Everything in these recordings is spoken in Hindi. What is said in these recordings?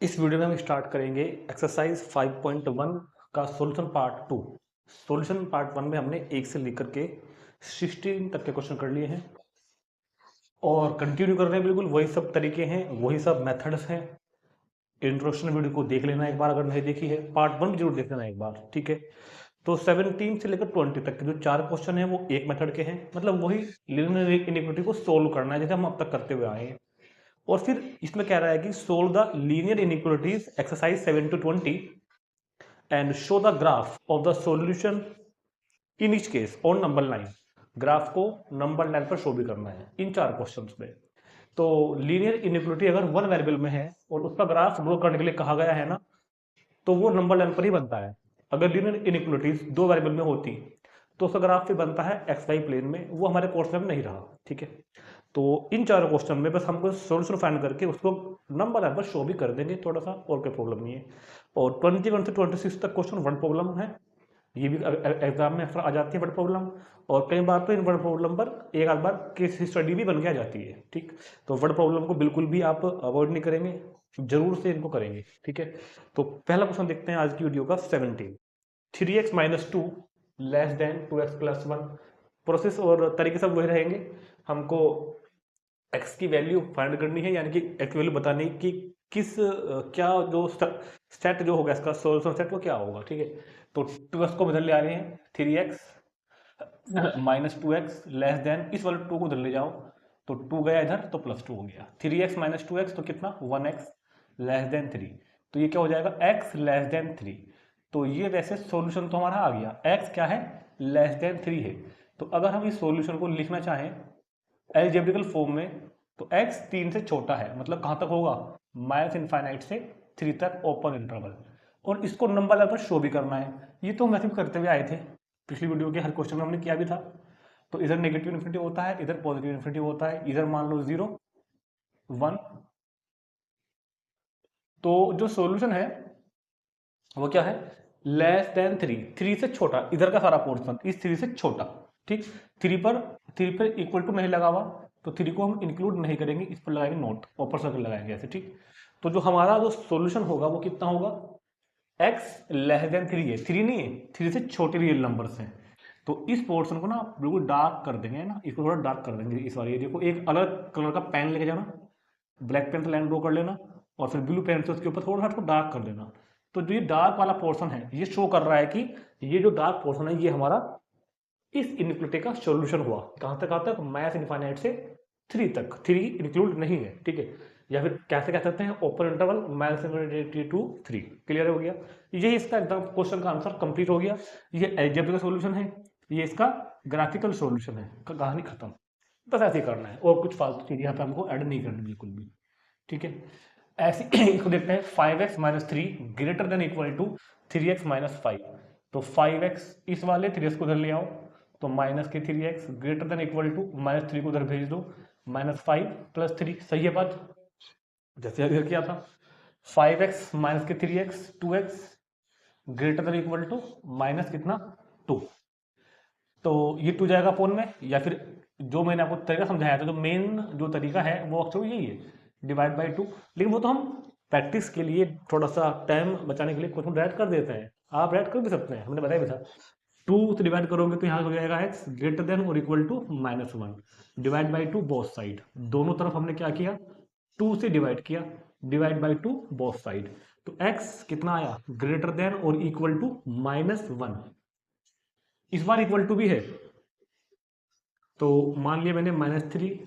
इस वीडियो में हम स्टार्ट करेंगे एक्सरसाइज 5.1 का सॉल्यूशन पार्ट 2। सॉल्यूशन पार्ट 1 में हमने 1 से लेकर के 16 तक के क्वेश्चन कर लिए हैं और कंटिन्यू कर रहे हैं। बिल्कुल वही सब तरीके हैं, वही सब मेथड्स हैं। इंट्रोडक्शन वीडियो को देख लेना एक बार, अगर नहीं देखी है पार्ट 1 जरूर देख लेना एक बार, ठीक है। तो 17 से लेकर 20 तक के जो 4 क्वेश्चन हैं वो एक मेथड के हैं, मतलब वही लीनियर इनिक्विटी को सोल्व करना है जैसे हम अब तक करते हुए आए हैं। और फिर इसमें कह रहा है कि solve the linear inequalities exercise 7 to 20 and show the graph of the solution in each case on number line. Graph को नंबर लाइन पर शो भी करना है इन 4 क्वेश्चंस में। तो लीनियर इनिक्वालिटी अगर वन वेरिएबल में है और उसका ग्राफ ड्रॉ करने के लिए कहा गया है ना, तो वो नंबर लाइन पर ही बनता है। अगर लीनियर इनिक्वालिटीज दो वेरिएबल में होती तो उसका ग्राफ फिर बनता है एक्स वाई प्लेन में, वो हमारे कोर्स में नहीं रहा, ठीक है। तो इन चारों क्वेश्चन में बस हमको सोल्यूशन फाइंड करके उसको नंबर लाइन पर शो भी कर देंगे थोड़ा सा, और कोई प्रॉब्लम नहीं है। और 21 से 26 तक क्वेश्चन वर्ड प्रॉब्लम है, ये भी एग्जाम में अक्सर आ जाती है वर्ड प्रॉब्लम। और कई बार तो इन वर्ड प्रॉब्लम पर एक आध बार केस स्टडी भी बन के आ जाती है, ठीक। तो वर्ड प्रॉब्लम को बिल्कुल भी आप अवॉइड नहीं करेंगे, जरूर से इनको करेंगे, ठीक है। तो पहला क्वेश्चन देखते हैं आज की वीडियो का 17। 3x minus two less than 2x plus one. Process और तरीके सब वही रहेंगे। हमको x की वैल्यू फाइंड करनी है, यानी कि x की वैल्यू बतानी कि क्या जो सेट जो होगा इसका सोल्यूशन सेट वो क्या होगा, ठीक है। तो 2x को बदल ले आ रहे हैं, 3x minus 2x less than, इस वाले 2 को उधर ले जाओ तो 2 गया इधर तो प्लस 2 हो गया। 3x माइनस 2x तो कितना 1x लेस देन 3। तो ये क्या हो जाएगा x लेस देन 3। तो ये वैसे सॉल्यूशन तो हमारा आ गया, x क्या है लेस देन 3 है। तो अगर हम इस सॉल्यूशन को लिखना चाहें एल्जेब्रिकल फॉर्म में तो x 3 से छोटा है, मतलब कहां तक होगा माइनस इनफाइनाइट से 3 तक ओपन इंटरवल। और इसको नंबर लाइन पर शो भी करना है। ये तो हम वैसे भी करते हुए आए थे, पिछली वीडियो के हर क्वेश्चन में हमने किया भी था। तो इधर नेगेटिव इन्फिनिटी होता है, इधर पॉजिटिव इन्फिनिटी होता है, इधर मान लो 0 1। तो जो सॉल्यूशन है वो क्या है लेस देन 3, 3 से छोटा, इधर का सारा पोर्शन इस 3 से छोटा, ठीक। 3 पर इक्वल टू नहीं लगा हुआ तो 3 को हम इंक्लूड नहीं करेंगे, इस पर लगाएंगे नोट, ऊपर सर्कल लगाएंगे ऐसे, ठीक। तो जो हमारा जो सॉल्यूशन होगा वो कितना होगा x लेस देन 3 है, 3 नहीं है, 3 से छोटे रियल नंबर्स हैं। तो इस पोर्शन को ना बिल्कुल डार्क कर देंगे ना, इसको थोड़ा डार्क कर देंगे इस वाले एरिया को। एक अलग कलर का पेन लेके जाना, ब्लैक पेन से लाइन ड्रॉ कर लेना और फिर ब्लू पेन से उसके ऊपर थोड़ा सा डार्क कर देना। तो जो ये डार्क वाला पोर्शन है ये शो कर रहा है कि ये जो डार्क पोर्शन है ये हमारा इस इनइक्वालिटी का सॉल्यूशन हुआ। कहां तक माइनस इनफाइनाइट से 3 तक, 3 इंक्लूड नहीं है, ठीक है। या फिर कैसे कह सकते हैं open interval minus infinity to 3। Clear हो गया, ये इसका एकदम क्वेश्चन का आंसर कंप्लीट हो गया। ये एल्जेब्रिक सॉल्यूशन है, ये इसका ग्राफिकल सॉल्यूशन है, कहानी खत्म। बस ऐसे ही करना है और कुछ फालतू चीज यहाँ पे हमको ऐड नहीं करनी बिल्कुल भी, ठीक है। ऐसे इसको देखते हैं 5x minus three greater than equal to 3x minus 5। तो 5x इस वाले 3x को उधर ले आओ तो माइनस के 3x greater than equal to minus 3 को उधर भेज दो, माइनस 5 प्लस 3। सही है बात, जैसे अगर किया था 5x माइनस के 3x 2x greater than equal to minus कितना 2। तो ये 2 जाएगा फोन में, या फिर जो मैंने आपको तरीका समझाया था, जो मेन जो तरीका है वो एक्चुअली यही है, डिवाइड बाई 2। लेकिन वो तो हम प्रैक्टिस के लिए थोड़ा सा टाइम बचाने के लिए क्वेश्चन डायरेक्ट कर देते हैं। आप डायरेक्ट कर भी सकते हैं, हमने बताया भी था। 2 से डिवाइड करोगे तो यहाँ हो जाएगा x ग्रेटर देन और equal to minus 1 divide by 2 both side. दोनों तरफ हमने क्या किया 2 से डिवाइड किया, डिवाइड बाई 2 बोथ साइड। तो x कितना आया ग्रेटर देन और इक्वल टू माइनस 1। इस बार इक्वल टू भी है, तो मान लिया मैंने -3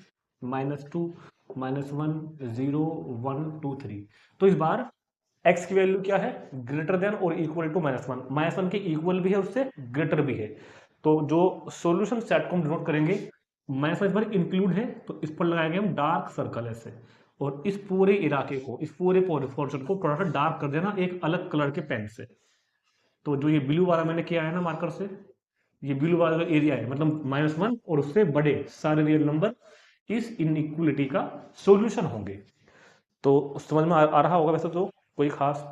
-2 -1 0 1 2 3। तो इस बार x की वैल्यू क्या है ग्रेटर देन और इक्वल टू -1, -1 के इक्वल भी है उससे ग्रेटर भी है। तो जो सॉल्यूशन सेट को हम डिनोट करेंगे -1 इस बार इंक्लूड है तो इस पर लगाएंगे हम डार्क सर्कल ऐसे, और इस पूरे इलाके को, इस पूरे पोर्शन को थोड़ा सा डार्क कर देना एक अलग कलर के पेन से। तो जो ये ब्लू वाला मैंने किया है ना मार्कर से, ये ब्लू वाला जो एरिया है मतलब -1 और उससे बड़े सारे रियल नंबर इस इनइक्वलिटी का सॉल्यूशन होंगे। तो समझ में आ रहा होगा वैसे तो, कोई खास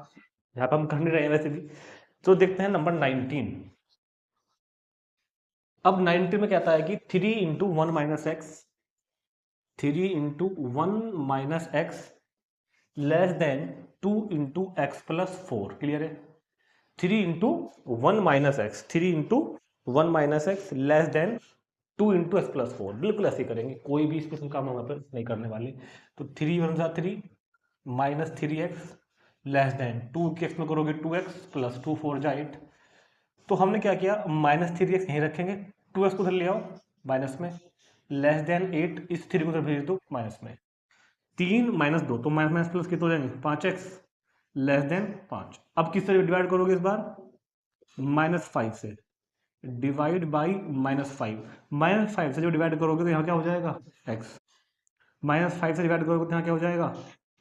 यहाँ पे हम कर नहीं रहे हैं वैसे भी। तो देखते हैं नंबर 19। अब 19 में कहता है कि 3 into 1 minus x, 3 into 1 minus x less than 2 into x plus 4, clear है। 3 into 1 minus x, 3 into 1 minus x less than 2 into x plus 4, बिल्कुल ऐसे ही करेंगे, कोई भी स्पेशल काम हम यहाँ पर नहीं करने वाले। तो 3 1 जा 3 माइनस 3x लेस देन 2 के एक्स में करोगे 2x प्लस 2 4 जा 8। तो हमने क्या किया, माइनस 3x यहीं रखेंगे, 2x को उधर ले आओ माइनस में, लेस देन 8, इस 3 को उधर भेज दो माइनस में, 3 माइनस 2 तो माइनस माइनस प्लस कितने हो जाएंगे 5x लेस देन 5। अब किस तरह डिवाइड करोगे इस बार, -5 से, डिवाइड बाई -5, -5 से जो डिवाइड करोगे तो यहाँ क्या हो जाएगा x, -5 से डिवाइड करोगे तो यहाँ क्या हो जाएगा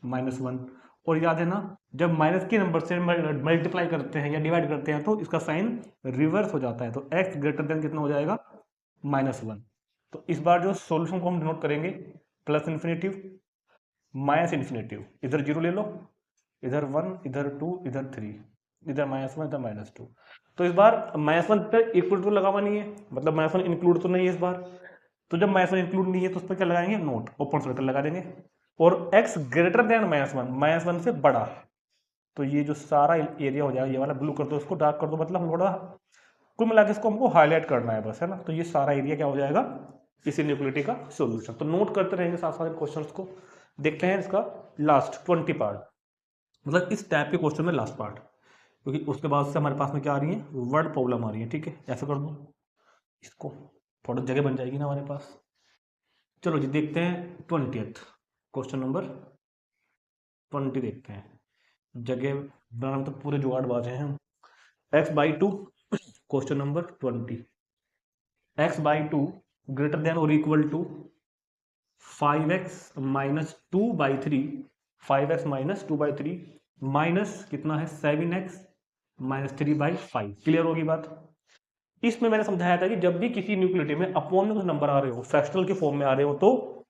-1। और याद है ना, जब माइनस के नंबर से मल्टीप्लाई करते हैं या डिवाइड करते हैं तो इसका साइन रिवर्स हो जाता है, तो x ग्रेटर देन कितना हो जाएगा -1। तो इस बार जो सॉल्यूशन को हम डिनोट करेंगे प्लस इन्फिनेटिव माइनस इन्फिनेटिव, इधर 0 ले लो, इधर 1, इधर 2, इधर 3, इधर -1, इधर -2। तो इस बार -1 पर इक्वल टू लगावा नहीं है, मतलब -1 इंक्लूड तो नहीं है इस बार। तो जब -1 इंक्लूड नहीं है तो उस पर क्या लगाएंगे, नोट, ओपन सर्कल लगा देंगे। और x ग्रेटर देन -1 से बड़ा, तो ये जो सारा एरिया हो जाएगा, ये वाला ब्लू कर दो, इसको डार्क कर दो, मतलब थोड़ा कुल मिला के इसको हमको हाईलाइट करना है बस, है ना। तो ये सारा एरिया क्या हो जाएगा इस इनइक्वालिटी का सॉल्यूशन। तो नोट करते रहेंगे साथ साथ क्वेश्चंस को। देखते हैं इसका लास्ट 20 पार्ट, मतलब इस टाइप के क्वेश्चन में लास्ट पार्ट, क्योंकि उसके बाद से हमारे पास में क्या आ रही है, वर्ड प्रॉब्लम आ रही है। ठीक है, ऐसा कर दो इसको, थोड़ा जगह बन जाएगी ना हमारे पास। चलो जी देखते हैं 20th क्वेश्चन नंबर 20 देखते हैं। जगह बनाने में तो पूरे जुगाड़ बाजे हैं हम। x/2 question number 20, x/2 greater than और equal to 5x minus 2/3, 5x minus 2/3 minus कितना है 7x माइनस 3/5। क्लियर होगी बात। इसमें मैंने समझाया था कि जब भी किसी इनइक्वालिटी में अपोन में कुछ नंबर आ रहे हो, फ्रैक्शनल के फॉर्म में आ रहे हो, तो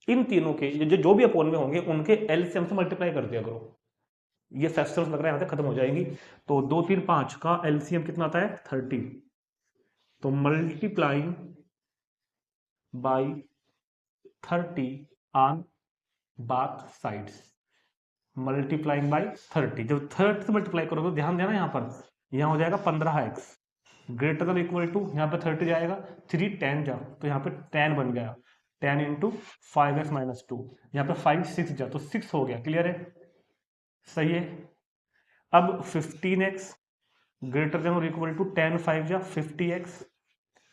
इन तीनों के जो भी अपोन में होंगे उनके एलसीएम से मल्टीप्लाई कर दिया करो। ये फ्रैक्शनल्स लग रहा है यहाँ खत्म हो जाएगी। तो 2 3 5 का एलसीएम कितना आता है 30, तो multiplying by 30 on bath sides, multiplying by 30, जब 30 से मल्टीप्लाई करोगे तो ध्यान देना यहाँ पर, यहाँ हो जाएगा 15x greater than equal to, यहाँ पे 30 जाएगा, 3 10 जा, तो यहाँ पे 10 बन गया, 10 इंटू 5x माइनस 2, यहाँ पे 5 6 जा, तो 6 हो गया। क्लियर है, सही है। अब 15x ग्रेटर देन और इक्वल टू 10 5 जा 50x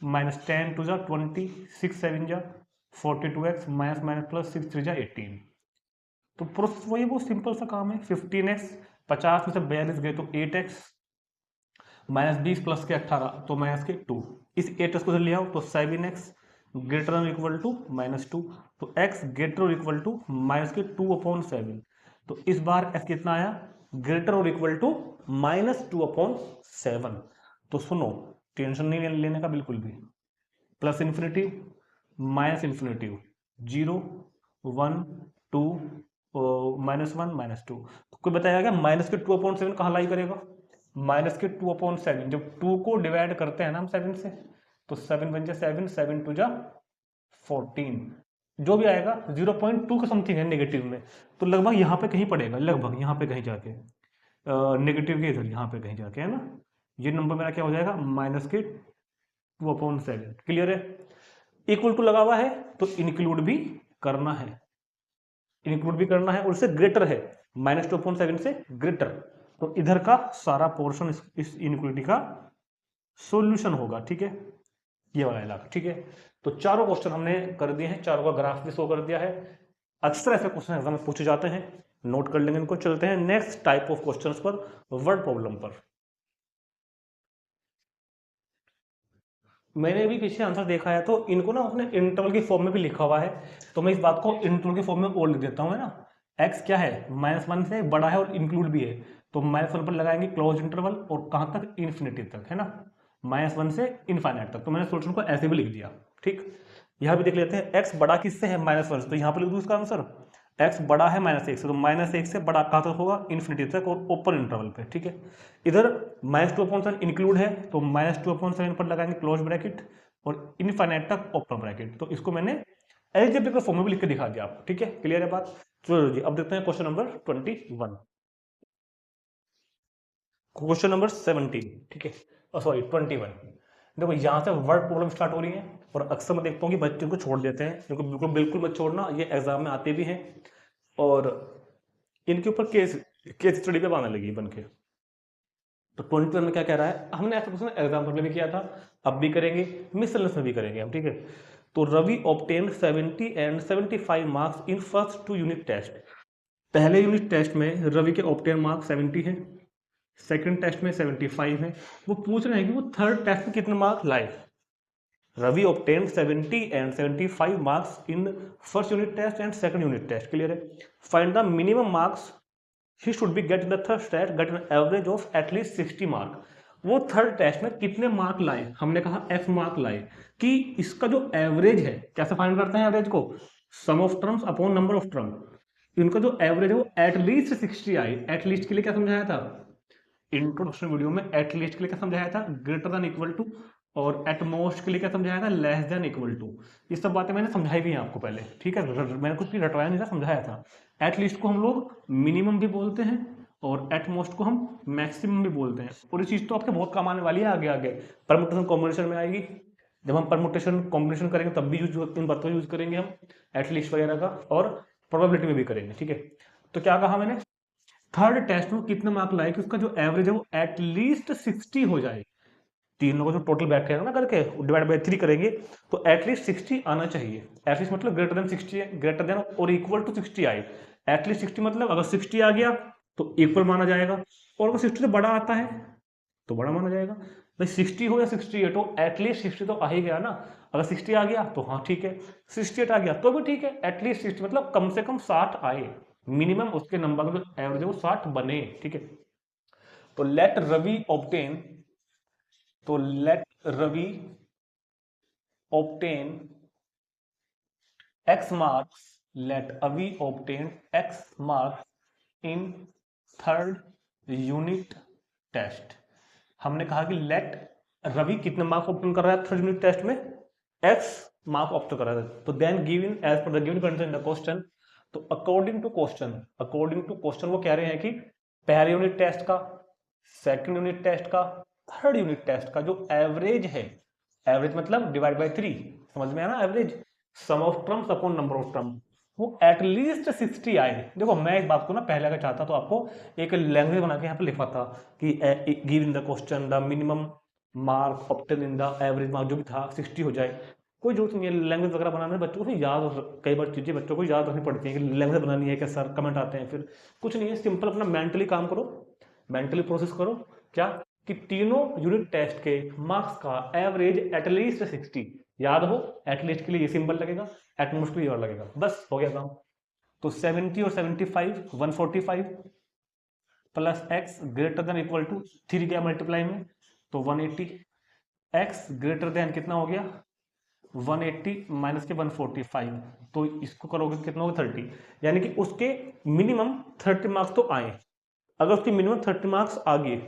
माइनस 10 2 जा 20, 6 7 जा 42x माइनस माइनस प्लस 6 3 जा 18। तो प्रोसेस वही वो सिंपल सा काम है। 15x 50 में से 42 गए तो 8x माइनस 20 प्लस के 18 तो माइनस के 2, इस 8x को ले आओ तो 7x greater than equal to -2, तो x ग्रेटर और इक्वल टू माइनस के 2/7। तो इस बार x कितना आया ग्रेटर और इक्वल टू -2/7। तो सुनो टेंशन नहीं लेने का बिल्कुल भी, प्लस इन्फिनेटिव माइनस इन्फिनेटिव 0 1 2 -1 -2। तो कोई बताया क्या माइनस के 2/7 कहाँ लाई करेगा, माइनस के 2/7, जब 2 को डिवाइड करते हैं ना हम 7 से, तो 7 बन जा 7 7 2 जा 14, जो भी आएगा 0.2 का समथिंग है नेगेटिव में, तो लगभग यहाँ पे कहीं पड़ेगा, लगभग यहाँ पे कहीं जाके नेगेटिव के इधर यहाँ पे कहीं जाके, है ना। ये नंबर मेरा क्या हो जाएगा माइनस के 2/7। क्लियर है, इक्वल टू लगा हुआ है तो इंक्लूड भी करना है, इंक्लूड भी करना है, और इससे ग्रेटर है -2/7 से ग्रेटर, तो इधर का सारा पोर्शन इस इनइक्वालिटी का सॉल्यूशन होगा। ठीक है, ये वाला इलाका। ठीक है, तो चारों क्वेश्चन हमने कर दिए हैं, चारों का ग्राफ भी शो कर दिया है। अक्सर ऐसे क्वेश्चन एग्जाम में पूछे जाते हैं, नोट कर लेंगे इनको। चलते हैं नेक्स्ट टाइप ऑफ क्वेश्चंस पर, वर्ड प्रॉब्लम पर। मैंने भी पीछे आंसर देखा है, तो इनको ना उसने इंटरवल के फॉर्म में भी लिखा हुआ है, तो मैं इस बात को इंटरवल के फॉर्म में और लिख देता हूँ, है ना। x क्या है -1 से बड़ा है और इंक्लूड भी है, तो -1 पर लगाएंगे क्लोज इंटरवल, और कहाँ तक इन्फिनिटी तक, है ना, -1 से इनफाइनाइट तक। तो मैंने सोल्यूशन को ऐसे भी लिख दिया। ठीक, यहाँ भी देख लेते हैं x बड़ा किससे है -1 से, तो यहाँ पर लिख दूँ इसका आंसर, x बड़ा है -1 से, तो -1 से बड़ा कहाँ तक होगा इन्फिनिटी तक और ओपन इंटरवल पे। ठीक है, इधर -2/7 इंक्लूड है, तो -2/7 पर लगाएंगे क्लोज ब्रैकेट और इनफाइनाइट तक ओपन ब्रैकेट। तो इसको मैंने एलजेब्रिक फॉर्म में भी लिख के दिखा दिया आपको। ठीक है, क्लियर है बात। चलो जी, अब देखते हैं क्वेश्चन नंबर 21। क्वेश्चन नंबर 17, ठीक है, सॉरी 21। देखो यहाँ से वर्ड प्रॉब्लम स्टार्ट हो रही है, और अक्सर मैं देखता हूँ कि बच्चे को छोड़ देते हैं, क्योंकि बिल्कुल बिल्कुल मत छोड़ना, ये एग्जाम में आते भी हैं और इनके ऊपर केस केस स्टडी पे आने लगी बन के। तो 21 में क्या कह रहा है, हमने ऐसा क्वेश्चन एग्जाम्पल में भी किया था, अब भी करेंगे, मिसलेनियस में भी करेंगे हम, ठीक है। तो Ravi obtain 70 and 75 marks in first 2 unit test. पहले यूनिट टेस्ट में रवि के ऑब्टेन मार्क्स 70 हैं, सेकंड टेस्ट में 75 है। वो पूछ रहे हैं कि वो थर्ड टेस्ट में कितने मार्क्स लाए। Ravi obtain 70 and 75 marks in first unit test and second unit test, clear है। Find the minimum marks he should be get in the third test, get an average of at least 60 mark. वो थर्ड टेस्ट में कितने मार्क लाए, हमने कहा एफ मार्क लाए, कि इसका जो एवरेज है, कैसे फाइंड करते हैं एवरेज को, sum of terms upon number of term. इनका जो एवरेज है वो एटलीस्ट 60 आए। एटलीस्ट के लिए क्या समझाया था इंट्रोडक्शन वीडियो में, एटलीस्ट के लिए क्या समझाया था, ग्रेटर देन इक्वल टू, और एट मोस्ट के लिए क्या समझाया था, लेस देन इक्वल टू। ये सब बातें मैंने समझाई भी हैं आपको पहले, ठीक है, मैंने कुछ भी रटवाया नहीं था, समझाया था। एटलीस्ट को हम लोग मिनिमम भी बोलते हैं, और एट मोस्ट को हम मैक्सिमम भी बोलते हैं, और ये चीज तो आपके बहुत काम आने वाली है आगे आगे, परमुटेशन कॉम्बिनेशन में आएगी। जब हम परमुटेशन कॉम्बिनेशन करेंगे तब भी यूज, इन बातों यूज करेंगे हम एटलीस्ट वगैरह का, और प्रोबेबिलिटी में भी करेंगे, ठीक है। तो क्या कहा मैंने, थर्ड टेस्ट में कितने मार्क लाए कि उसका जो एवरेज है वो एटलीस्ट 60 हो जाए। तीनों को जो टोटल बैठेगा ना करके डिवाइड बाय 3 करेंगे, तो एटलीस्ट 60 आना चाहिए। एटलीस्ट मतलब ग्रेटर देन 60 है, ग्रेटर देन और इक्वल टू 60 आए। एटलीस्ट 60 मतलब अगर 60 आ गया तो इक्वल माना जाएगा, और अगर 60 से बड़ा आता है तो बड़ा माना जाएगा। भाई 60 हो या 68 हो, एटलीस्ट 60 तो आ ही गया ना। अगर 60 आ गया तो हाँ ठीक है, 68 आ गया तो भी ठीक है, एटलीस्ट 60 मतलब कम से कम 60 आए, मिनिमम उसके नंबर का जो एवरेज है वो 60 बने, ठीक है। तो लेट रवि ऑब्टेन, तो let Ravi obtain x marks, let Avi obtain x marks in third unit test। हमने कहा कि लेट रवि कितने मार्क्स ऑब्टेन कर रहा है थर्ड यूनिट टेस्ट में, x मार्क्स ऑब्टेन कर रहा है। तो then given as per the given condition in the question, तो अकॉर्डिंग टू क्वेश्चन वो कह रहे हैं कि पहले यूनिट टेस्ट का, सेकंड यूनिट टेस्ट का, थर्ड यूनिट टेस्ट का जो एवरेज है, एवरेज मतलब डिवाइड बाय 3, समझ में आया ना, average some of terms upon number of term, वो एटलीस्ट 60 आए। देखो मैं इस बात को ना पहले अगर चाहता तो आपको एक लैंग्वेज बना के यहाँ पे लिखा था कि give in the question the minimum mark obtain in the average mark जो भी था 60 हो जाए। कोई जरूरत नहीं है लैंग्वेज वगैरह बनाने में, बच्चों को याद, कई बार चीजें बच्चों को याद रखनी पड़ती है कि लैंग्वेज बनानी है क्या सर, कमेंट आते हैं फिर। कुछ नहीं है, सिंपल अपना मेंटली काम करो, मेंटली प्रोसेस करो, क्या कि तीनों यूनिट टेस्ट के मार्क्स का एवरेज एटलीस्ट 60 याद हो। एटलीस्ट के लिए ये सिंबल लगेगा, एटमोस्ट के लिए और लगेगा, बस हो गया काम। तो 70 और 75 145 plus x greater than equal to 3 गया मल्टीप्लाई में तो 180, एक्स ग्रेटर देन कितना हो गया 180 माइनस के 145, तो इसको करोगे कितना होगा 30, यानी कि उसके मिनिमम 30 मार्क्स तो आए। अगर उसके मिनिमम 30 मार्क्स आ गए,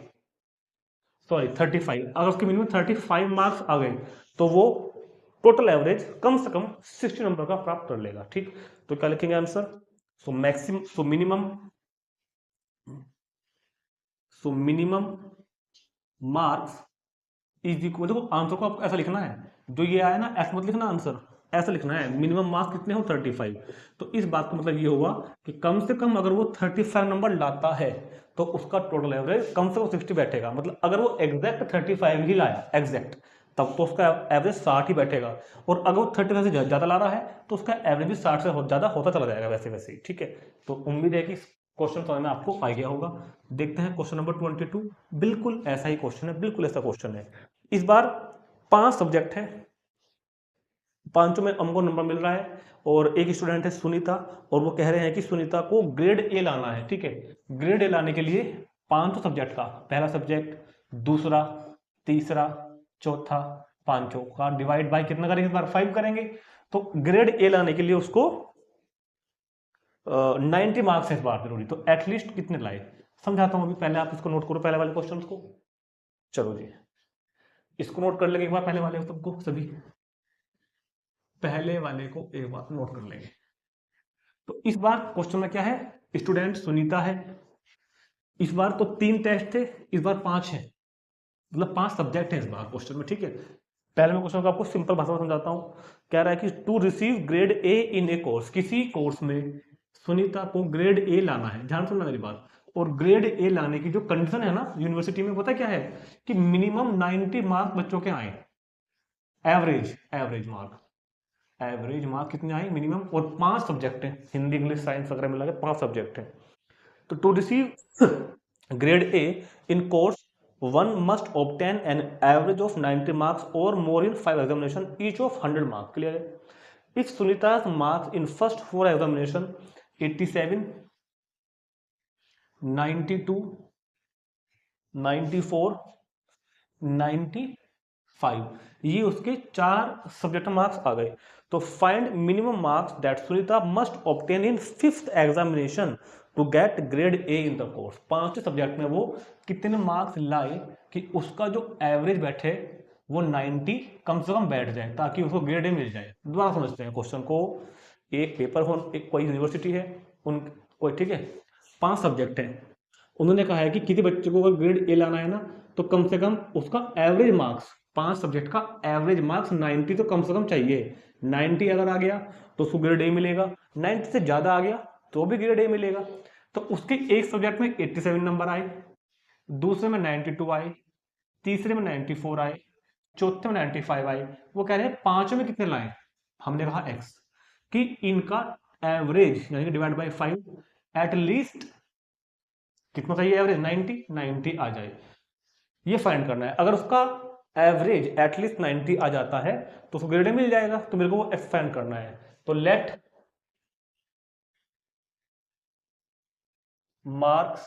सॉरी 35, अगर उसके मिनिमम 35 मार्क्स आ गए तो वो टोटल एवरेज कम से कम 60 नंबर का प्राप्त कर लेगा, ठीक। तो क्या लिखेंगे answer, so maximum, so minimum marks is equal, देखो आंसर को आपको ऐसा लिखना है, जो ये आया ना ऐसा मत लिखना आंसर, ऐसा लिखना है मिनिमम मार्क्स कितने हो 35। तो इस बात का मतलब ये हुआ कि कम से कम अगर वो 35 नंबर लाता है तो उसका टोटल एवरेज कम से कम 60 बैठेगा। मतलब अगर वो एग्जैक्ट 35 ही लाया एग्जैक्ट, तब तो उसका एवरेज 60 ही बैठेगा, और अगर वो 35 से ज्यादा ला रहा है तो उसका एवरेज भी 60 से ज्यादा होता चला जाएगा वैसे वैसे ही, ठीक है। तो उम्मीद है कि क्वेश्चन समझ में आपको आ गया होगा। देखते हैं क्वेश्चन नंबर 22, बिल्कुल ऐसा ही क्वेश्चन है, बिल्कुल ऐसा क्वेश्चन है। इस बार 5 सब्जेक्ट है, पांचों में हमको नंबर मिल रहा है, और एक स्टूडेंट है सुनीता, और वो कह रहे हैं कि सुनीता को ग्रेड ए लाना है, ठीक है। ग्रेड ए लाने के लिए 500 सब्जेक्ट का, पहला सब्जेक्ट, दूसरा, तीसरा, चौथा, पांचों का डिवाइड बाय कितना करेंगे, इस बार 5 करेंगे। तो ग्रेड ए लाने के लिए उसको 90 मार्क्स है इस बार जरूरी, तो एटलीस्ट कितने लाए समझाता हूं अभी, पहले आप इसको नोट करो पहले वाले क्वेश्चन को। चलो जी, इसको नोट कर लेंगे एक बार, पहले वाले सबको, सभी पहले वाले को एक बार नोट कर लेंगे। तो इस बार क्वेश्चन में क्या है, स्टूडेंट सुनीता है। इस बार तो 3 टेस्ट थे, इस बार 5 है, मतलब 5 सब्जेक्ट है इस बार क्वेश्चन में, ठीक है। पहले मैं क्वेश्चन को आपको सिंपल भाषा में समझाता हूं। कह रहा है कि to receive grade A in a course, किसी कोर्स में सुनीता को ग्रेड ए लाना है, ध्यान सुनना मेरी बात। और ग्रेड ए लाने की जो कंडीशन है ना यूनिवर्सिटी में, पता क्या है कि मिनिमम 90 मार्क्स बच्चों के आए, एवरेज मार्क, एवरेज मार्क कितने आए मिनिमम, और 5 सब्जेक्ट हैं, हिंदी इंग्लिश साइंस वगैरह मिला के 5 सब्जेक्ट हैं। तो to receive grade A in course one must obtain an average of 90 marks or more in 5 examination each of 100 marks. Clear है? If Sunita's marks in first 4 examination 87, 92, 94, 95, ये उसके 4 सब्जेक्ट मार्क्स आ गए। तो find minimum marks that Sunita must obtain in 5th examination to get grade A in the course. 5 subject में वो कितने मार्क्स लाए कि उसका जो एवरेज बैठे वो 90 कम से कम बैठ जाए, ताकि उसको ग्रेड ए मिल जाए। दोबारा समझते हैं क्वेश्चन को। एक पेपर हो, एक कोई यूनिवर्सिटी है, उन कोई, ठीक है, 5 सब्जेक्ट है, उन्होंने कहा है कि किसी बच्चे को अगर ग्रेड ए लाना है ना तो कम से कम उसका एवरेज मार्क्स, 5 सब्जेक्ट का एवरेज मार्क्स 90 तो कम से कम चाहिए। 90 अगर आ गया तो उसको ग्रेड ए मिलेगा, 90 से ज्यादा आ गया तो भी ग्रेड ए मिलेगा। तो उसके एक सब्जेक्ट में 87 नंबर आए, दूसरे में 92 आए, तीसरे में 94 आए, चौथे में 95 आए। वो कह रहे हैं पांचों में कितने लाए, हमने कहा x, कि इनका एवरेज यानी कि डिवाइड बाय 5 एट लीस्ट कितना चाहिए, एवरेज 90 आ जाए, ये फाइंड करना है। अगर उसका एवरेज एटलीस्ट 90 आ जाता है तो उसको ग्रेड मिल जाएगा, तो मेरे को वो एक्सपेंड करना है। तो let marks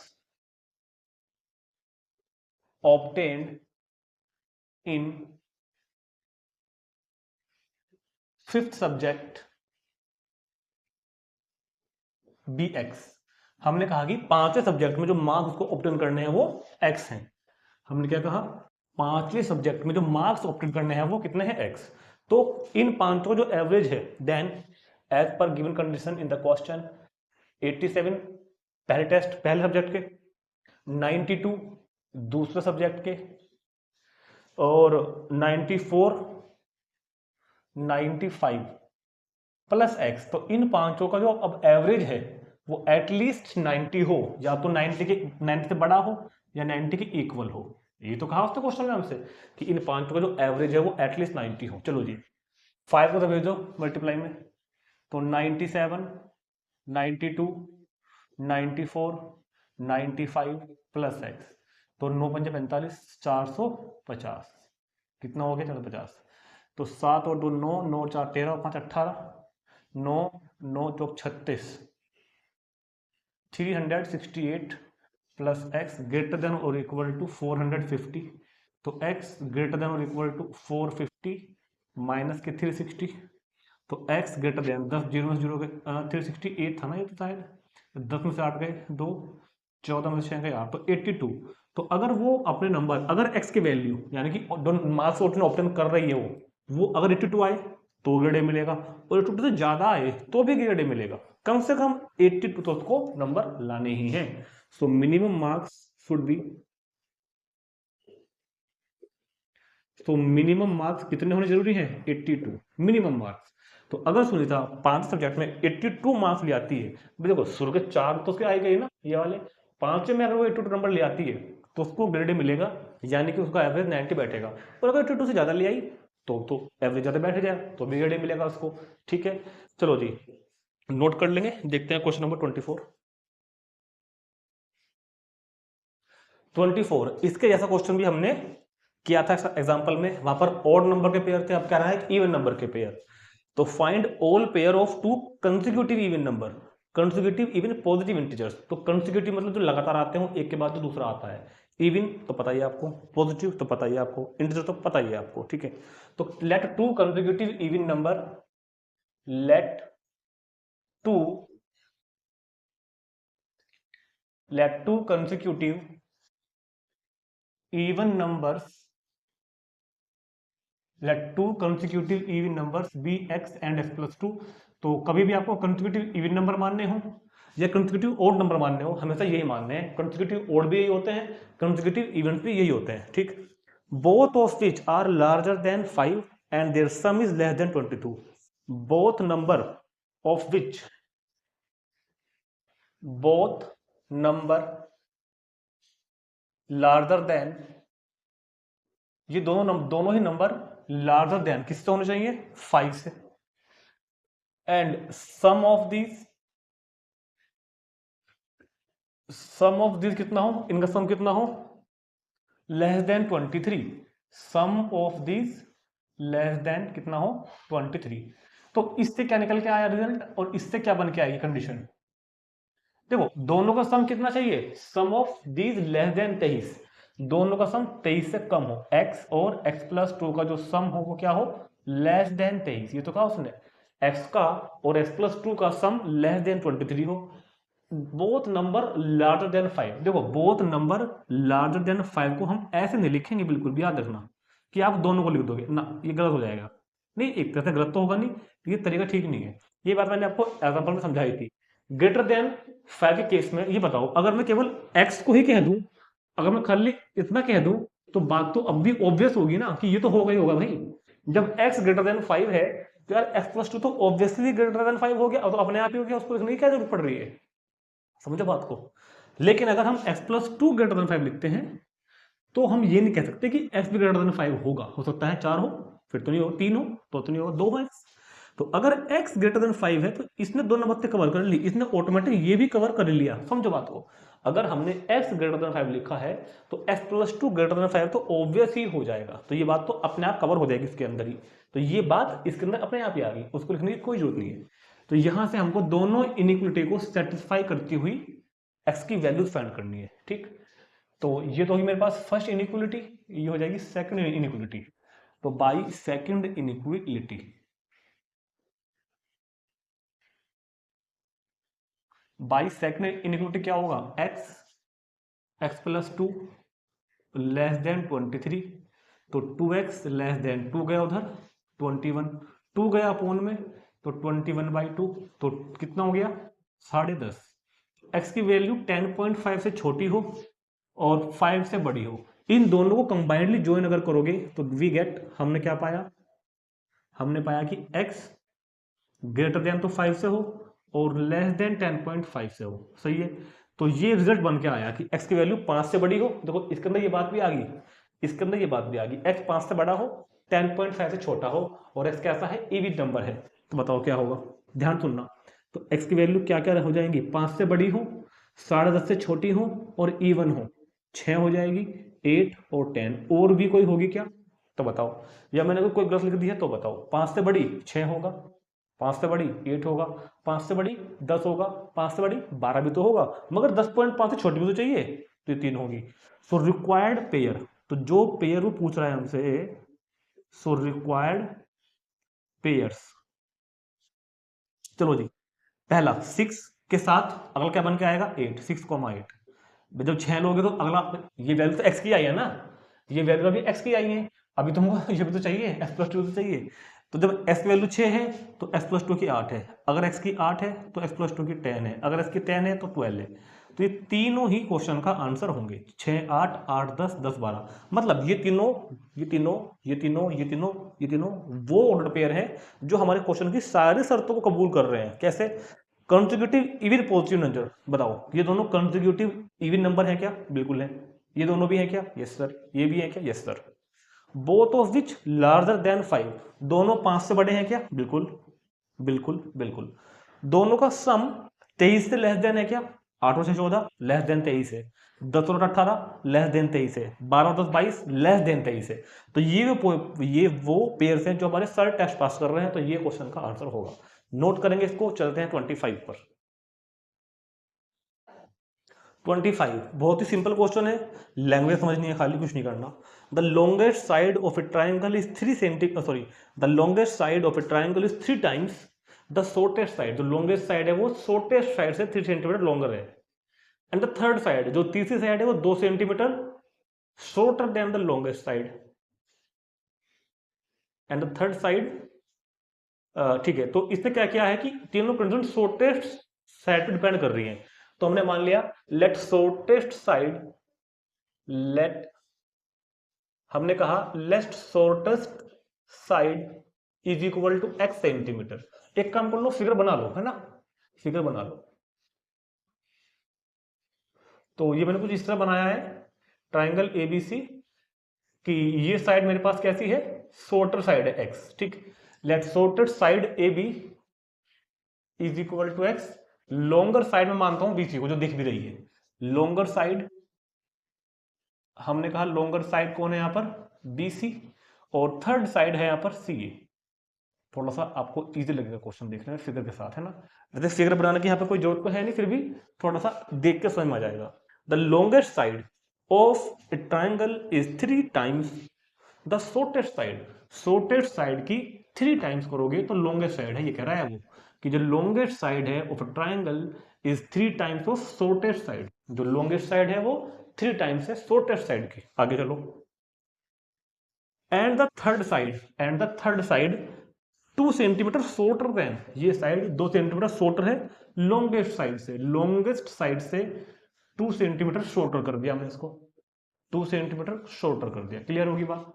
obtained in 5th subject be x. हमने कहा कि 5वें सब्जेक्ट में जो मार्क्स उसको ऑब्टेन करने हैं वो एक्स हैं। हमने क्या कहा, 5वें सब्जेक्ट में जो मार्क्स ऑब्टेन करने हैं वो कितने हैं, एक्स। तो इन 5 जो एवरेज है, then as per given condition in the question 87 पहले टेस्ट पहले सब्जेक्ट के, 92 दूसरे सब्जेक्ट के, और 94, 95 प्लस एक्स। तो इन 5 का जो अब एवरेज है वो एटलीस्ट 90 हो, या तो 90 से बड़ा हो या 90 के इक्वल हो। ये तो कहा उसने क्वेश्चन में हमसे कि इन 5 का जो एवरेज है वो एटलीस्ट 90 हो। चलो जी 5 को तो भेजो मल्टीप्लाई में, तो 97, 92, 94, 95 प्लस एक्स, तो 9 पंजे 45, 450, कितना हो गया 450। तो 7 और 2 9, 9 4 13 और 5 18, 9 9 चौक 36, 368 प्लस एक्स ग्रेटर देन और इक्वल टू 450। तो एक्स ग्रेटर देन और इक्वल टू 450 माइनस के 360। तो एक्स ग्रेटर देन 10 जीरो में जीरो गए 368 था ना ये, तो शायद 10 में से 8 गए 2, 14 में से 6 गए 8, तो 82। तो अगर वो अपने नंबर, अगर एक्स की वैल्यू यानी कि मार्क्स ऑप्टेन कर रही है वो अगर 82 आए तो ग्रेड ए मिलेगा, और 82 से ज्यादा आए तो भी ग्रेड ए मिलेगा। कम से कम 82 तो उसको नंबर लाने ही हैं। So minimum marks should be, तो मिनिमम मार्क्स कितने होने जरूरी हैं, 82 मिनिमम मार्क्स। तो अगर सुनीता 5 सब्जेक्ट में 82 मार्क्स ले आती है, देखो शुरू के 4 तो उसके आए गए ना ये वाले, 5 में अगर वो 82 नंबर ले आती है तो उसको ग्रेड मिलेगा, यानी कि उसका एवरेज 90 बैठेगा। और अगर 82 से ज्यादा ले आई तो एवरेज ज्यादा बैठ जाए तो भी ग्रेड मिलेगा उसको, ठीक है। चलो जी नोट कर लेंगे, देखते हैं क्वेश्चन नंबर 24। 24 इसके जैसा क्वेश्चन भी हमने किया था एग्जांपल में, वहां पर ऑड नंबर के पेयर थे, अब कह रहा है इवन नंबर के पेयर। तो find all pair of 2 consecutive even number, consecutive even positive integers. तो कंसेक्यूटिव मतलब जो लगातार आते हो, एक के बाद जो दूसरा आता है। इवन तो पता ही आपको, पॉजिटिव तो पता ही आपको, इंटीजर तो पता ही आपको, ठीक है। तो let 2 consecutive even number, let 2 consecutive even numbers let two consecutive even numbers be x and x plus two. तो कभी भी आपको कंसेक्यूटिव इवन नंबर मानने हो या कंसेक्यूटिव ओड नंबर मानने हो, हमेशा यही मानने हैं। कंसेक्यूटिव ओड भी यही होते हैं, कंसेक्यूटिव इवन भी यही होते हैं, ठीक। Both of which are larger than 5 and their sum is less than 22। Both number of which, both number larger than, ये दोनों ही नंबर लार्जर देन किससे होने चाहिए? 5 से। एंड सम ऑफ दिस कितना हो, इनका सम कितना हो? Less than 23। Sum of this less than कितना हो? 23। तो इससे क्या निकल के आया रिजल्ट, और इससे क्या बन के आएगी कंडीशन? देखो दोनों का सम कितना चाहिए? सम ऑफ दीज लेस देन 23, दोनों का सम 23 से कम हो। x और x प्लस 2 का जो सम हो वो क्या हो? Less than 23। ये तो कहा उसने x का और x प्लस 2 का सम लेस देन 23 हो। Both number larger than 5। देखो बोथ नंबर लार्जर देन 5 को हम ऐसे नहीं लिखेंगे, बिल्कुल भी याद रखना कि आप दोनों को लिख दोगे ना, ये गलत हो जाएगा। नहीं, एक तरह से गलत तो होगा नहीं, ये तरीका ठीक नहीं है। ये बात मैंने आपको एग्जाम्पल में समझाई थी। ग्रेटर देन 5 के केस में ये बताओ, अगर मैं केवल x को ही कह दूं, अगर मैं खाली इतना कह दूं, तो बात तो अब भी ऑब्वियस होगी ना कि ये तो होगा ही होगा भाई। जब x ग्रेटर देन 5 है तो यार x प्लस 2 तो ऑब्वियसली ग्रेटर देन 5 हो गया, तो अपने आप ही हो गया, उसको लिखने की क्या जरूरत पड़ रही है? समझो बात को। लेकिन अगर हम x प्लस 2 ग्रेटर देन 5 लिखते हैं तो हम ये नहीं कह सकते कि x भी ग्रेटर देन 5 होगा। हो सकता है 4 हो, फिर तो नहीं हो, 3 हो तो नहीं हो, 2 हो x। तो अगर x ग्रेटर देन 5 है तो इसने दोनों बातें कवर कर ली, इसने ऑटोमेटिक ये भी कवर कर लिया। समझो बात को। अगर हमने x ग्रेटर देन 5 लिखा है तो x प्लस 2 ग्रेटर देन 5 तो ऑब्वियस ही हो जाएगा, तो ये बात तो अपने आप कवर हो जाएगी इसके अंदर ही। तो ये बात इसके अंदर अपने आप ही आ गई, उसको लिखने की कोई जरूरत नहीं है। तो यहां से हमको दोनों इनइक्वलिटी को सेटिस्फाई करती हुई x की वैल्यूज फाइंड करनी है, ठीक। तो ये तो होगी मेरे पास फर्स्ट इनइक्वलिटी, ये हो जाएगी सेकंड इनइक्वलिटी। तो by second inequality, by second inequality क्या होगा? x plus 2 less than 23। तो 2x लेस देन 2 गया उधर 21, 2 गया अपोन में तो 21/2, तो कितना हो गया? 10.5। x की वैल्यू 10.5 से छोटी हो और 5 से बड़ी हो, इन दोनों को कंबाइंडली ज्वाइन अगर करोगे तो वी गेट, हमने क्या पाया? हमने पाया कि x ग्रेटर देन तो 5 से हो और लेस देन 10.5 से हो, सही है। तो ये रिजल्ट बन के आया कि x की वैल्यू 5 से बड़ी हो। देखो इसके अंदर ये बात भी आ गई, इसके अंदर ये बात भी आ गई, x 5 से बड़ा हो, 10.5 से छोटा हो और x कैसा है? इवन नंबर है। तो बताओ क्या होगा? ध्यान सुनना। तो x की वैल्यू क्या क्या हो जाएंगी? 5 से बड़ी हो, 10.5 से छोटी हो और इवन हो, 6 हो जाएगी, 8 और 10। और भी कोई होगी क्या? तो बताओ, या मैंने कोई गलत लिख दी है तो बताओ। 5 से बड़ी 6 होगा, 5 से बड़ी 8 होगा, 5 से बड़ी 10 होगा, 5 से बड़ी 12 भी तो होगा, मगर 10.5 से छोटी भी तो चाहिए, तो ये 3 होगी। सो रिक्वायर्ड पेयर, तो जो पेयर वो पूछ रहा है हमसे, सो रिक्वायर्ड पेयर्स। चलो जी, पहला 6 के साथ अगला क्या बन के आएगा? 8, 6,8। जब 6 लोगे तो अगला, ये वैल्यू तो x की आई है ना, ये वैल्यू अभी x की आई है, अभी तुमको ये भी तो चाहिए, x प्लस 2 तो चाहिए। तो जब x की वैल्यू 6 है तो x प्लस 2 की 8 है, अगर x की 8 है तो x प्लस 2 की 10 है, अगर x की 10 है तो 12 है। तो ये तीनों ही क्वेश्चन का आंसर होंगे, 6, 8, 8, 10, 10, 12। मतलब ये तीनों, ये तीनों, ये तीनों, ये तीनों, ये तीनों वो ऑर्डर पेयर है जो हमारे क्वेश्चन की सारी शर्तों को कबूल कर रहे हैं। कैसे? Consecutive even positive number. बताओ ये दोनों कंसेक्यूटिव इवन नंबर है क्या? बिल्कुल है। ये दोनों भी है क्या? Yes sir. ये भी है क्या? Yes sir. Both of which larger than 5, दोनों 5 से बड़े हैं क्या? बिल्कुल बिल्कुल बिल्कुल। दोनों का सम 23 से लेस देन है क्या? 8 और 6 14 लेस देन 23 है, 10 और 18 लेस देन 23 है, 12 और 10 22 लेस देन 23 है। तो ये वो पेयर्स हैं जो हमारे सर टेस्ट पास कर रहे हैं, तो ये क्वेश्चन का आंसर होगा। नोट करेंगे इसको। चलते हैं 25 पर। 25 बहुत ही सिंपल क्वेश्चन है, लैंग्वेज समझनी है खाली, कुछ नहीं करना। The longest side of A triangle is 3 centimetre, sorry, the longest side of A triangle is 3 times the shortest side. जो लॉन्गेस्ट साइड है वो शॉर्टेस्ट साइड से 3 सेंटीमीटर लॉन्गर है। एंड द थर्ड साइड, जो तीसरी साइड है वो 2 centimetre shorter than the longest side. And the third side, ठीक है। तो इसने क्या किया है कि तीनों कंडीशन शॉर्टेस्ट साइड पे डिपेंड कर रही हैं। तो हमने मान लिया लेट शॉर्टेस्ट साइड, लेट, हमने कहा let shortest side is equal to x centimetre. एक काम कर लो, फिगर बना लो, है ना, फिगर बना लो। तो ये मैंने कुछ इस तरह बनाया है ट्राइंगल एबीसी कि ये साइड मेरे पास कैसी है, शॉर्टर साइड है x, ठीक। Let shortest side A B is equal to x, longer side में मानता हूं बीसी को जो दिख भी रही है, लॉन्गर साइड, हमने कहा लॉन्गर साइड कौन है यहां पर, बीसी, और थर्ड साइड है यहां पर सी। थोड़ा सा आपको इजी लगेगा क्वेश्चन देखने में फिगर के साथ, है ना। वैसे फिगर बनाने की यहाँ पे कोई जरूरत तो है नहीं, फिर भी थोड़ा सा देख के समझ में आ जाएगा। The longest side of A triangle is 3 times the shortest side, shortest side की 3 टाइम्स करोगे तो लॉन्गेस्ट साइड है, ये कह रहा है वो कि जो लॉन्गेस्ट साइड है of triangle is 3 times of shortest side, जो लॉन्गेस्ट साइड है वो 3 टाइम्स है शॉर्टेस्ट साइड की। आगे चलो, and the third side, and the third side 2 centimetre shorter than, ये साइड 2 सेंटीमीटर शॉर्टर है लॉन्गेस्ट साइड से, लॉन्गेस्ट साइड से 2 सेंटीमीटर शॉर्टर कर दिया हमने इसको, 2 सेंटीमीटर शॉर्टर कर दिया। क्लियर होगी बात,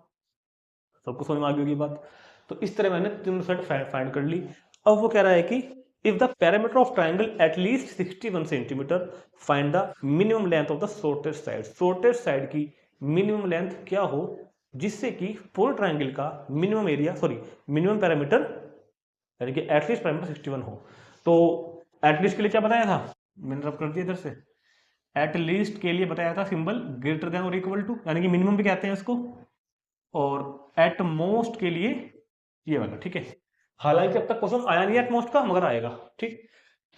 सबको समझ में आ गई होगी बात। तो इस तरह मैंने तीनों साइड फाइंड कर ली। अब वो कह रहा है कि if the parameter of triangle at least 61 centimetre find the minimum length of the shortest side, shortest side की मिनिमम लेंथ क्या हो जिससे कि पूरे ट्राइंगल का minimum area, sorry minimum parameter, यानी कि एटलीस्ट पैरामीटर 61 हो। तो एटलीस्ट के लिए क्या बताया था, मैंने रब कर दिया इधर से, एटलीस्ट के लिए बताया था सिंबल ग्रेटर देन और इक्वल टू, यानी कि मिनिमम भी कहते हैं इसको, और एट मोस्ट के लिए ये वाला, ठीक है। हालांकि अब तक क्वेश्चन आया नहीं एट मोस्ट का, मगर आएगा, ठीक।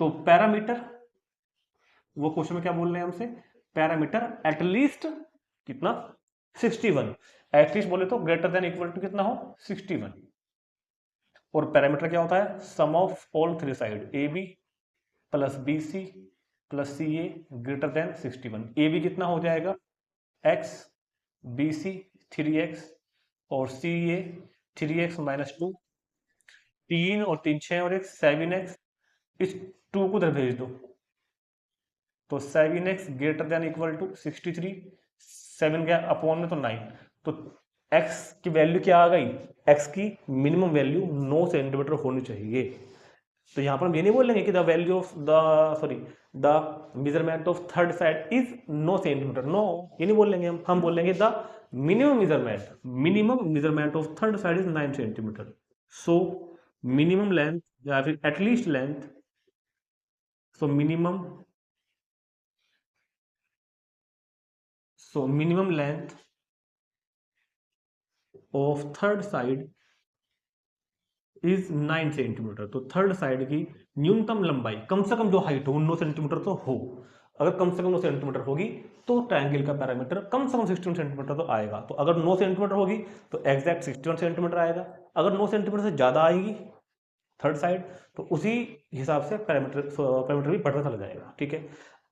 तो पैरामीटर, वो क्वेश्चन में क्या बोल रहे हैं हमसे, पैरामीटर एटलीस्ट कितना 61, एटलीस्ट बोले तो ग्रेटर देन इक्वल टू कितना हो 61, और पैरामीटर क्या होता है sum of all 3 side A B plus B C plus C A greater than 61। A B कितना हो जाएगा x, बी सी 3x और सी ए 3x माइनस 2, 3 और 3 6 और 1 7x, इस 2 को उधर भेज दो तो 7x greater than equal to 63, 7 गया अपॉन में तो 9, तो x की वैल्यू क्या आ गई, x की मिनिमम वैल्यू 9 सेंटीमीटर होनी चाहिए। तो यहां पर हम ये नहीं बोलेंगे कि the value of the, sorry the measurement of third side is 9 centimetre, no, ये नहीं बोलेंगे हम बोलेंगे the minimum measurement of third side is 9 centimetre. So minimum length या फिर at least length, so minimum length of third side is 9 centimetre. तो थर्ड साइड की न्यूनतम लंबाई, कम से कम जो हाइट हो 9 सेंटीमीटर तो हो, अगर कम से कम 9 सेंटीमीटर होगी तो ट्रायंगल का पैरामीटर कम से कम 61 सेंटीमीटर तो आएगा। तो अगर 9 सेंटीमीटर होगी तो एग्जैक्ट 61 सेंटीमीटर आएगा, अगर 9 सेंटीमीटर से ज्यादा आएगी थर्ड साइड तो उसी हिसाब से पैरामीटर भी बढ़ता चला जाएगा, ठीक है।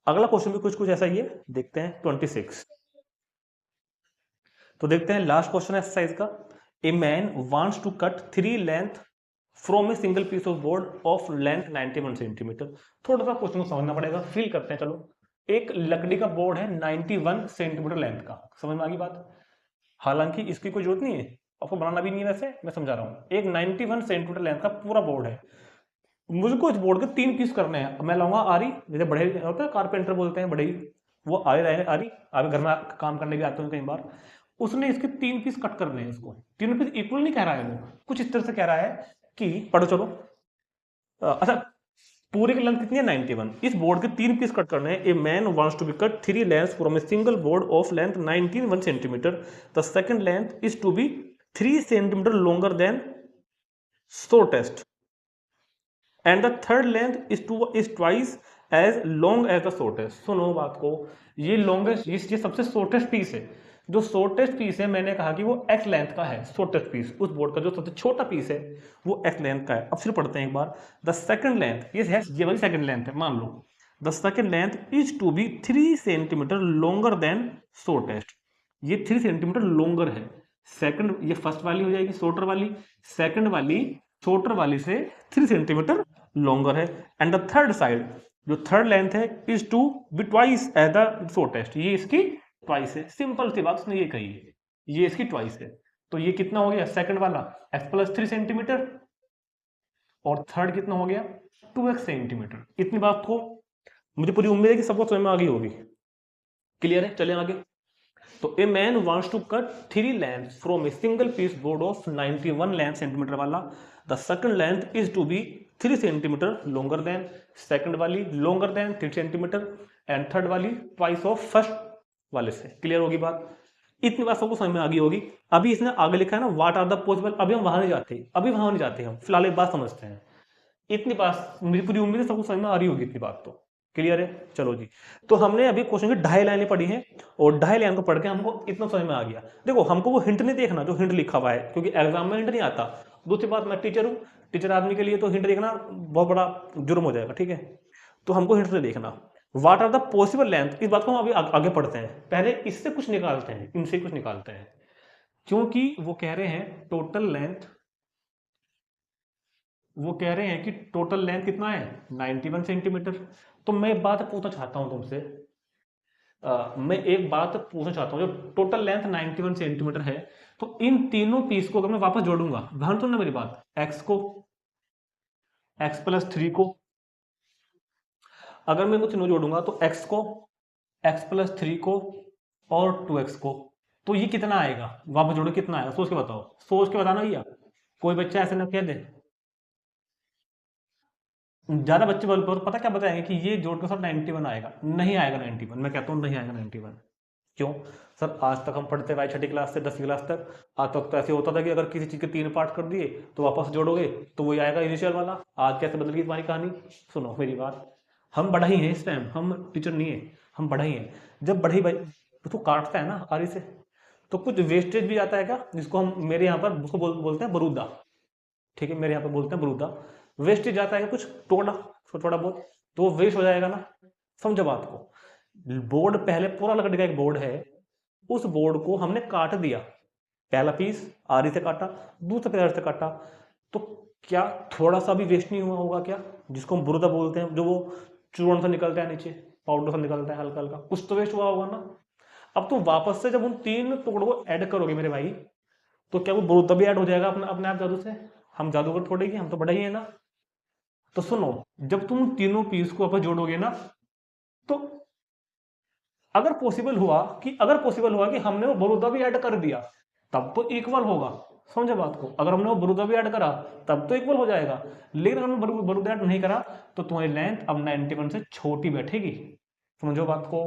अगला क्वेश्चन भी कुछ ऐसा ही है, देखते हैं 26। तो देखते हैं लास्ट क्वेश्चन एक्सरसाइज का, a man wants to cut 3 length from a single piece of board of length 91 centimetre. थोड़ा सा क्वेश्चन को समझना पड़ेगा, फील करते हैं। चलो, एक लकड़ी का बोर्ड है 91 सेंटीमीटर लेंथ का, समझ में आ गई बात। हालांकि इसकी कोई जरूरत नहीं है, आपको बनाना भी नहीं है, वैसे मैं समझा रहा हूँ। एक 91 सेंटीमीटर लेंथ का पूरा बोर्ड है, मुझको इस बोर्ड के 3 पीस करने हैं। मैं लाऊंगा आरी, जैसे बड़े होता है कारपेंटर बोलते हैं बड़े, वो आरी रहेंगे, आरी आप घर में काम करने भी आते हैं कई बार। उसने इसके 3 पीस कट करने हैं, इसको 3 पीस इक्वल नहीं कह रहा है वो, कुछ इस तरह से कह रहा है कि, पढ़ो चलो, अच्छा पूरे की लेंथ कितनी है 91, इस बोर्ड के 3 पीस कट करने हैं। A man wants to be cut 3 lengths from a single board of length 91 centimetre, the second length is to be 3 centimetre longer than shortest and the third length is twice as long as the shortest. सुनो बात को, ये लॉन्गेस्ट, ये सबसे शॉर्टेस्ट पीस है, जो शॉर्टेस्ट पीस है मैंने कहा कि वो x लेंथ का है। शॉर्टेस्ट पीस उस बोर्ड का जो सबसे छोटा पीस है वो x लेंथ का है। अब फिर पढ़ते हैं एक बार, द सेकंड लेंथ, ये वाली सेकंड लेंथ है, मान लो the second length is to be 3 centimetre longer than shortest, ये 3 सेंटीमीटर लॉन्गर है। सेकंड ये फर्स्ट वाली हो जाएगी शॉर्टर वाली, सेकंड वाली शॉर्टर वाली से 3 सेंटीमीटर लॉन्गर है। एंड द थर्ड साइड, जो थर्ड लेंथ है, is to be twice as the shortest, ये इसकी ट्वाइस है। सिंपल सी बात उसने ये कही है, ये इसकी ट्वाइस है। तो ये कितना हो गया सेकंड वाला x प्लस 3 सेंटीमीटर, और थर्ड कितना हो गया 2x सेंटीमीटर। इतनी बात को मुझे पूरी उम्मीद है कि सबको समझ में आ गई होगी। क्लियर है, चलें आगे। तो a man wants to cut 3 length from a single piece board of 91 length centimetre वाला। The second length is to be 3 centimetre longer than, second वाली longer than 3 centimetre, and third वाली ट्वाइस ऑफ फर्स्ट वाले से। क्लियर होगी बात, इतनी बात सबको समझ में आ गई होगी। अभी इसने आगे लिखा है ना व्हाट आर द पॉसिबल, अभी हम वहां नहीं जाते, अभी वहां नहीं जाते हम, फिलहाल एक बात समझते हैं। इतनी बात मेरी पूरी उम्मीद है सबको समझ में आ रही होगी इतनी बात, तो क्लियर है। चलो जी, तो हमने अभी क्वेश्चन की 2.5 लाइनें पढ़ी हैं, और 2.5 लाइन को पढ़ के हमको इतना समझ में आ गया। देखो हमको वो हिंट नहीं देखना जो हिंट लिखा हुआ है, क्योंकि एग्जाम में हिंट नहीं आता। दूसरी बात, मैं टीचर हूँ, टीचर आदमी के लिए तो हिंट देखना बहुत बड़ा जुर्म हो जाएगा, ठीक है। तो हमको हिंट नहीं देखना। What are the possible length, इस बात को हम अभी आगे पढ़ते हैं। पहले इससे कुछ निकालते हैं, इनसे कुछ निकालते हैं, क्योंकि वो कह रहे हैं टोटल लेंथ, वो कह रहे हैं कि टोटल लेंथ कितना है 91 सेंटीमीटर। तो मैं एक बात पूछना चाहता हूं तुमसे, मैं एक बात पूछना चाहता हूं, जो टोटल लेंथ 91 सेंटीमीटर है, तो इन तीनों पीस को अगर मैं वापस जोड़ूंगा, ध्यान सुनना मेरी बात, x को x प्लस 3 को, अगर मैं कुछ नहीं जोड़ूंगा तो x को x प्लस 3 को और 2x को, तो ये कितना आएगा, वापस जोड़ो कितना आएगा, सोच के बताओ, सोच के बताना भैया, कोई बच्चा ऐसे ना कह दे। ज्यादा बच्चे बोल पर पता क्या बताएंगे कि ये जोड़ के सर 91 आएगा, नहीं आएगा 91, मैं कहता हूँ नहीं आएगा 91। क्यों सर, आज तक हम पढ़ते हुए 6ठी क्लास से 10वीं क्लास तक, आज तक तो ऐसे होता था कि अगर किसी चीज के 3 पार्ट कर दिए तो वापस जोड़ोगे तो वही आएगा इनिशियल वाला। आज कैसे बदल गई तुम्हारी कहानी, सुनो मेरी बात, हम बढ़ई हैं इस टाइम, हम टीचर नहीं है, हम बढ़ई हैं। जब बढ़ई भाई उसको काटता है ना आरी से, तो कुछ वेस्टेज भी आता है क्या, जिसको हम मेरे यहाँ पर उसको बोलते हैं बरूदा, ठीक है, मेरे यहाँ पे बोलते हैं बरूदा। वेस्टेज जाता है कुछ टोड़ा थोड़ा बहुत, तो वो वेस्ट हो जाएगा ना, समझो बात को। बोर्ड पहले पूरा लकड़ी का एक बोर्ड है, उस बोर्ड को हमने काट दिया, पहला पीस आरी से काटा, दूसरा पीस से काटा, तो क्या थोड़ा सा भी वेस्ट नहीं हुआ होगा क्या, जिसको हम बुरदा बोलते हैं, जो वो चूर्ण सा निकलता है नीचे, पाउडर सा निकलता है हल्का हल्का, कुछ तो वेस्ट हुआ होगा ना। अब तो वापस से जब उन 3 टुकड़ों को ऐड करोगे मेरे भाई, तो क्या वो बुरदा भी ऐड हो जाएगा अपने अपने आप जादू से, हम जादूगर थोड़े ही, हम तो बड़ा ही है ना। तो सुनो, जब तुम तीनों पीस को आपस जोड़ोगे ना, तो अगर पॉसिबल हुआ कि हमने वो बरूदा भी ऐड कर दिया, तब तो इक्वल होगा, समझे बात को। अगर हमने वो बरूदा भी ऐड करा तब तो इक्वल हो जाएगा, लेकिन अगर हमने बरूदा ऐड नहीं करा तो तुम्हारी लेंथ अब 91 से छोटी बैठेगी, समझो बात को।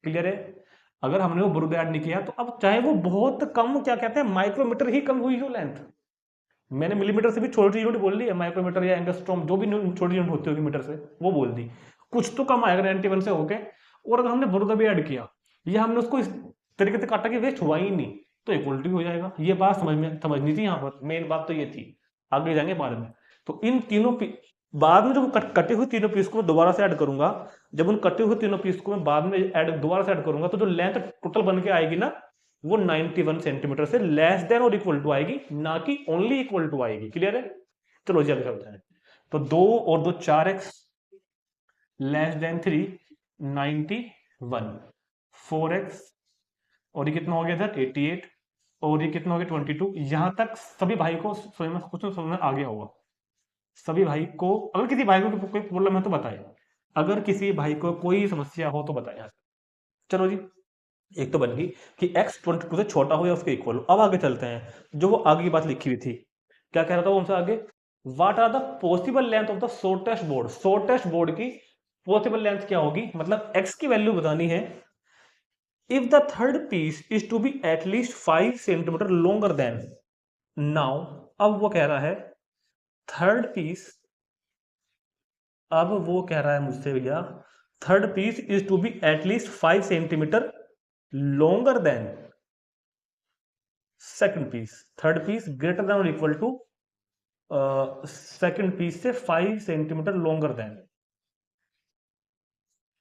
क्लियर है, अगर हमने वो बरूदा ऐड नहीं किया तो अब चाहे वो बहुत कम, क्या कहते हैं, माइक्रोमीटर ही कम हुई हो लेंथ, मैंने मिलीमीटर से भी छोटी यूनिट बोल दी है, माइक्रोमीटर या एंगस्ट्रॉम, जो भी छोटी यूनिट होती होगी मीटर से, वो बोल दी, कुछ तो कम आएगा 91 से होके। और अगर हमने बरूदा भी ऐड किया, या हमने उसको इस तरीके से काटा कि वेस्ट हुआ ही नहीं, तो इक्वलिटी हो जाएगा। ये बात समझनी थी यहाँ पर, मेन बात तो ये थी, आगे जाएंगे बाद में। तो इन तीनों बाद में जब कटे हुए तीनों पीस को मैं दोबारा से ऐड करूंगा, जब उन कटे हुए तीनों पीस को मैं बाद में दोबारा से ऐड करूंगा, तो जो लेंथ टोटल बन के आएगी ना, वो 91 सेंटीमीटर से लेस देन और इक्वल टू आएगी, ना कि ओनली इक्वल टू आएगी। क्लियर है, चलो जी आगे चलते हैं। तो 2 और 2 4x लेस देन 3 91, 4x और ये कितना हो गया इधर 88, और ये कितना हो गया 22। यहां तक सभी भाई को कुछ समझ में आ गया होगा, सभी भाई को। अगर किसी भाई को कोई प्रॉब्लम है तो बताए, अगर किसी भाई को कोई समस्या हो तो बताए। चलो जी, एक तो बन गई कि x 22 से छोटा हो या उसके इक्वल हो। अब आगे चलते हैं, जो वो आगे की बात लिखी हुई थी, क्या कह रहा था वो हमसे आगे, what are the possible length of the shortest board, shortest board की पॉसिबल लेंथ क्या होगी, मतलब x की वैल्यू बतानी है। If the third piece is to be at least 5 centimetre longer than, now अब वो कह रहा है थर्ड पीस, अब वो कह रहा है मुझसे भैया third piece is to be at least 5 centimetre longer than second piece, third piece greater than or equal to second piece से 5 सेंटीमीटर longer than,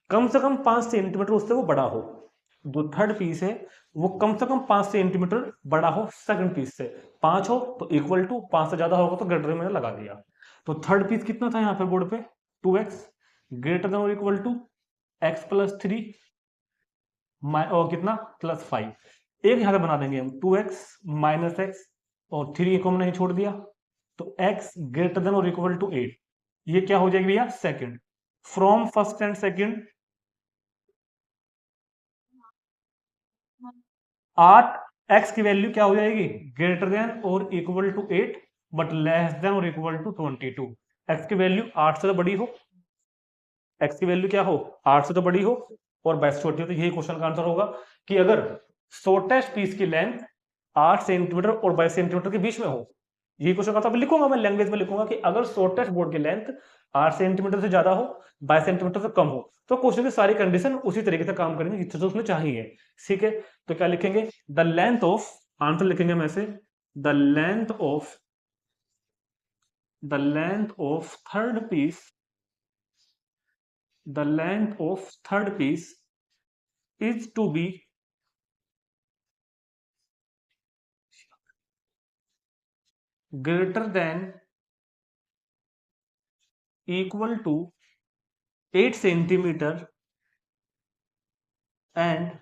कम से कम 5 सेंटीमीटर उससे वो बड़ा हो। जो थर्ड पीस है वो कम से कम 5 सेंटीमीटर बड़ा हो सेकंड पीस से, 5 हो तो इक्वल टू, 5 से ज्यादा होगा तो ग्रेटर मैंने लगा दिया। तो थर्ड पीस कितना था यहाँ पे बोर्ड पे, 2x ग्रेटर देन और इक्वल टू x प्लस 3 और कितना प्लस 5। एक यहाँ पे बना देंगे हम 2x माइनस एक्स और 3 को हमने छोड़ दिया, तो x ग्रेटर देन और इक्वल टू 8। ये क्या हो जाएगी भैया, second. From first and second 8 x की वैल्यू क्या हो जाएगी, ग्रेटर देन और equal to 8 but less than और इक्वल टू 22। x की वैल्यू 8 से तो बड़ी हो, x की वैल्यू क्या हो 8 से तो बड़ी हो और 22 से छोटी हो, तो यही क्वेश्चन का आंसर होगा कि अगर शॉर्टेस्ट पीस की लेंथ 8 सेंटीमीटर और 22 सेंटीमीटर के बीच में हो, यही क्वेश्चन का आंसर लिखूंगा मैं लैंग्वेज में, लिखूंगा कि अगर शॉर्टेस्ट बोर्ड की लेंथ 8 सेंटीमीटर से ज्यादा हो 22 सेंटीमीटर से कम हो, तो क्वेश्चन की सारी कंडीशन उसी तरीके से काम करेंगे जितने उसमें चाहिए। ठीक है, तो क्या लिखेंगे, द लेंथ ऑफ, आंसर लिखेंगे हम ऐसे, the length of third piece, the length of third piece is to be greater than equal to 8 centimeter and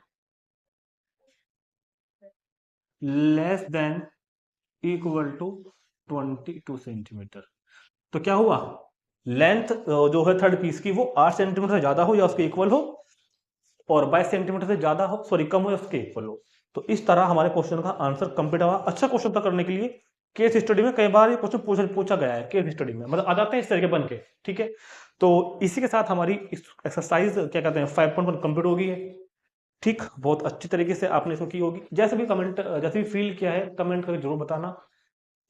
less than equal to 22 centimetre. तो क्या हुआ, लेंथ जो है थर्ड पीस की वो 8 सेंटीमीटर से ज्यादा हो या उसके इक्वल हो, और 22 सेंटीमीटर से ज्यादा हो, सॉरी कम हो या उसके इक्वल हो। तो इस तरह हमारे क्वेश्चन का आंसर कंप्लीट हुआ। अच्छा क्वेश्चन था करने के लिए, केस स्टडी में कई बार ये क्वेश्चन पूछा गया है, केस स्टडी में मतलब आ जाते हैं इस तरह के बन के। ठीक है, तो इसी के साथ हमारी एक्सरसाइज क्या कहते हैं 5.1 कंप्लीट हो गई है। ठीक, बहुत अच्छी तरीके से आपने इसको की होगी। जैसे भी कमेंट, जैसे भी फील किया है कमेंट करके जरूर बताना,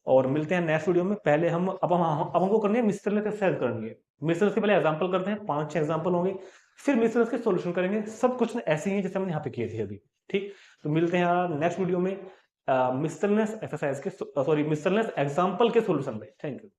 और मिलते हैं नेक्स्ट वीडियो में। पहले हम अब हमको करनी है मिसलेनियस एक्सरसाइज करनी है। मिसलेनियस के पहले एग्जांपल करते हैं, 5-6 एग्जांपल होंगे, फिर मिसलेनियस के सॉल्यूशन करेंगे। सब कुछ ऐसे ही है जैसे हमने यहाँ पे किए थे अभी। ठीक, तो मिलते हैं नेक्स्ट वीडियो में मिसलेनियस एक्सरसाइज के, सॉरी मिसलेनियस एग्जांपल के सॉल्यूशन में। Thank you.